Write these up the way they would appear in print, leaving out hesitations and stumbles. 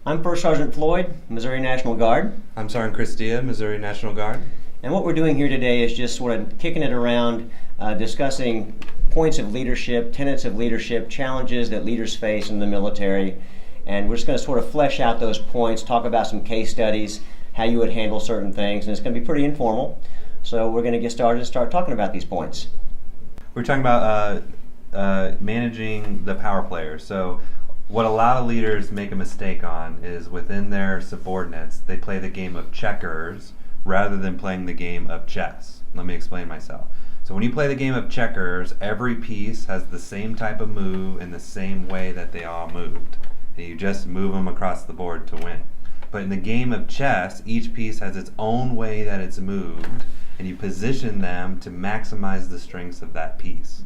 I'm First Sergeant Floyd, Missouri National Guard. I'm Sergeant Christia, Missouri National Guard. And what we're doing here today is just sort of kicking it around, discussing points of leadership, tenets of leadership, challenges that leaders face in the military. And we're just going to sort of flesh out those points, talk about some case studies, how you would handle certain things, and it's going to be pretty informal. So we're going to get started and start talking about these points. We're talking about managing the power players. So what a lot of leaders make a mistake on is within their subordinates, they play the game of checkers rather than playing the game of chess. Let me explain myself. So when you play the game of checkers, every piece has the same type of move in the same way that they all moved. And you just move them across the board to win. But in the game of chess, each piece has its own way that it's moved, and you position them to maximize the strengths of that piece.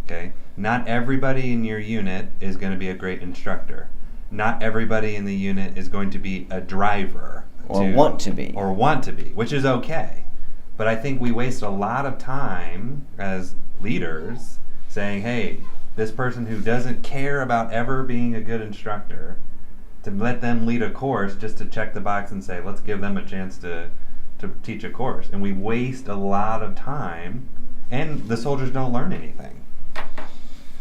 Okay? Not everybody in your unit is going to be a great instructor. Not everybody in the unit is going to be a driver. Or want to be, which is okay. But I think we waste a lot of time as leaders saying, hey, this person who doesn't care about ever being a good instructor, to let them lead a course just to check the box and say, let's give them a chance to teach a course. And we waste a lot of time, and the soldiers don't learn anything.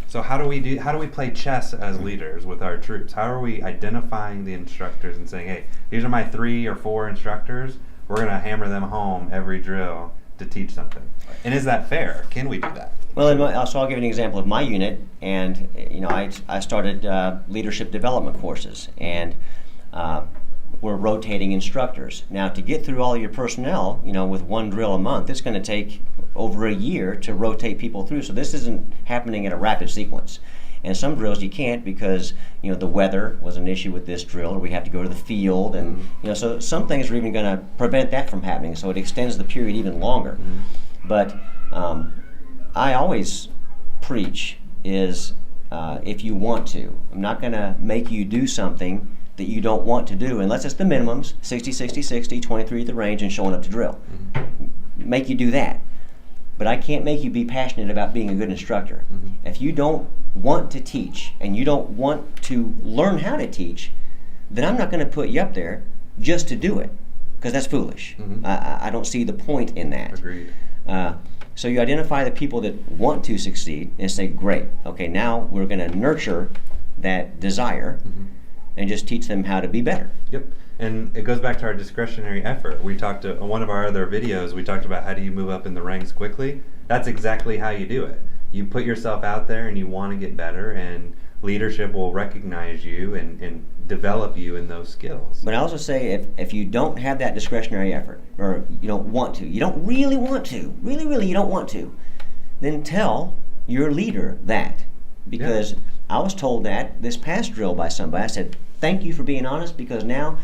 So how do we play chess as leaders with our troops? How are we identifying the instructors and saying, hey, these are my 3 or 4 instructors, we're going to hammer them home every drill to teach something? And is that fair? Can we do that? Well, so I'll give you an example of my unit, and I started leadership development courses, and we're rotating instructors. Now, to get through all your personnel, with one drill a month, it's going to take over a year to rotate people through. So this isn't happening in a rapid sequence. And some drills you can't because the weather was an issue with this drill, or we have to go to the field, and so some things are even going to prevent that from happening. So it extends the period even longer. But I always preach is if you want to. I'm not going to make you do something that you don't want to do, unless it's the minimums, 60, 60, 60, 23 at the range, and showing up to drill. Make you do that. But I can't make you be passionate about being a good instructor. If you don't want to teach and you don't want to learn how to teach, then I'm not going to put you up there just to do it, because that's foolish. I don't see the point in that. Agreed. So you identify the people that want to succeed and say, great, okay, now we're going to nurture that desire and just teach them how to be better. Yep. And it goes back to our discretionary effort. We talked to one of our other videos, we talked about how do you move up in the ranks quickly. That's exactly how you do it. You put yourself out there and you want to get better, and leadership will recognize you and develop you in those skills. But I also say if you don't have that discretionary effort, or you don't want to, you don't really want to, really you don't want to, then tell your leader that. Because I was told that this past drill by somebody. I said, thank you for being honest, because now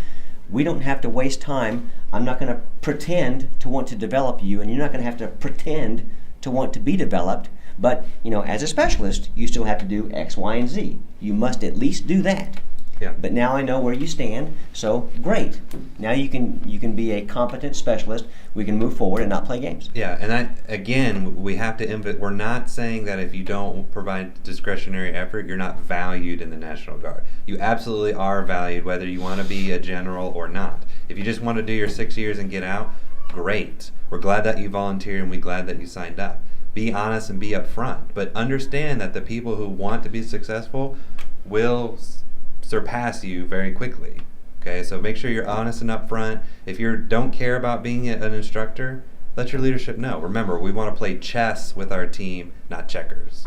we don't have to waste time. I'm not going to pretend to want to develop you, and you're not going to have to pretend to want to be developed. But, as a specialist, you still have to do X, Y, and Z. You must at least do that. Yeah. But now I know where you stand, so great. Now you can be a competent specialist. We can move forward and not play games. Yeah, and that, again, we have to we're not saying that if you don't provide discretionary effort, you're not valued in the National Guard. You absolutely are valued, whether you want to be a general or not. If you just want to do your 6 years and get out, great. We're glad that you volunteered, and we're glad that you signed up. Be honest and be upfront, but understand that the people who want to be successful will surpass you very quickly. Okay, so make sure you're honest and upfront. If you don't care about being an instructor, let your leadership know. Remember, we want to play chess with our team, not checkers.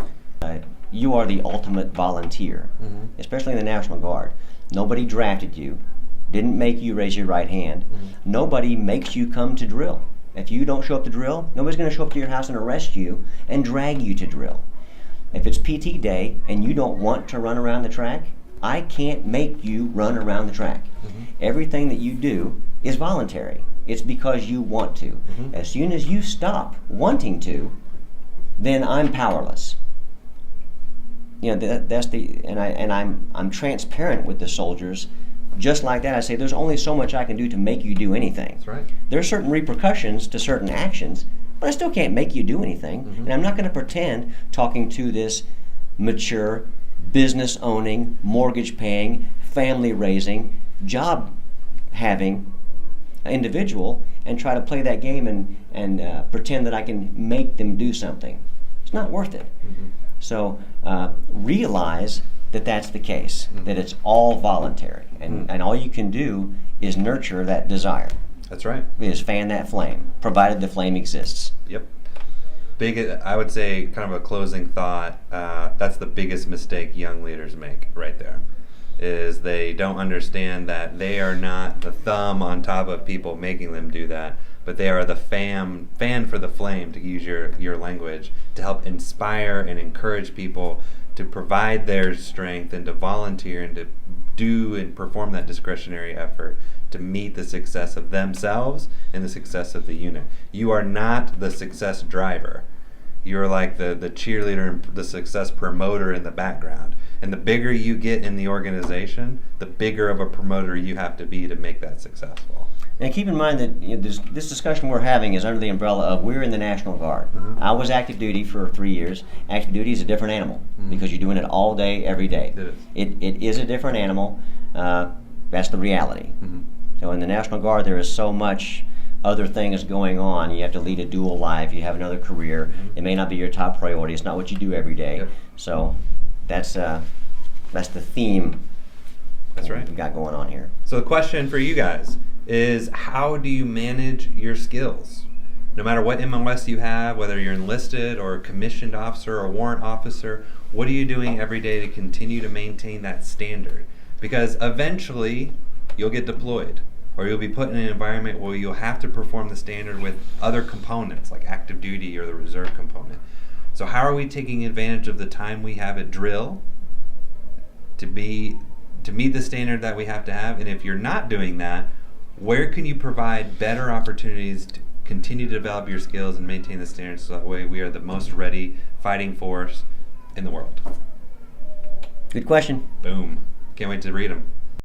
You are the ultimate volunteer, especially in the National Guard. Nobody drafted you, didn't make you raise your right hand. Nobody makes you come to drill. If you don't show up to drill, nobody's going to show up to your house and arrest you and drag you to drill. If it's PT day and you don't want to run around the track, I can't make you run around the track. Everything that you do is voluntary. It's because you want to. As soon as you stop wanting to, then I'm powerless. I'm transparent with the soldiers. Just like that, I say there's only so much I can do to make you do anything. That's right. There are certain repercussions to certain actions, but I still can't make you do anything. And I'm not going to pretend talking to this mature, business owning, mortgage paying, family raising job having individual and try to play that game and pretend that I can make them do something. It's not worth it. So realize that that's the case, that it's all voluntary, and all you can do is nurture that desire. That's right. Is fan that flame, provided the flame exists. Yep. I would say, kind of a closing thought, that's the biggest mistake young leaders make right there, is they don't understand that they are not the thumb on top of people making them do that, but they are the fan for the flame, to use your language, to help inspire and encourage people to provide their strength and to volunteer and to do and perform that discretionary effort to meet the success of themselves and the success of the unit. You are not the success driver. You're like the cheerleader and the success promoter in the background. And the bigger you get in the organization, the bigger of a promoter you have to be to make that successful. And keep in mind that this discussion we're having is under the umbrella of we're in the National Guard. I was active duty for 3 years. Active duty is a different animal because you're doing it all day, every day. It is a different animal. That's the reality. So in the National Guard, there is so much other things going on. You have to lead a dual life. You have another career. It may not be your top priority. It's not what you do every day. So that's the theme. That's right. We've got going on here. So the question for you guys is, how do you manage your skills? No matter what MOS you have, whether you're enlisted or a commissioned officer or warrant officer, what are you doing every day to continue to maintain that standard? Because eventually you'll get deployed, or you'll be put in an environment where you'll have to perform the standard with other components like active duty or the reserve component. So how are we taking advantage of the time we have at drill to meet the standard that we have to have? And if you're not doing that, where can you provide better opportunities to continue to develop your skills and maintain the standards so that way we are the most ready fighting force in the world? Good question. Boom. Can't wait to read them.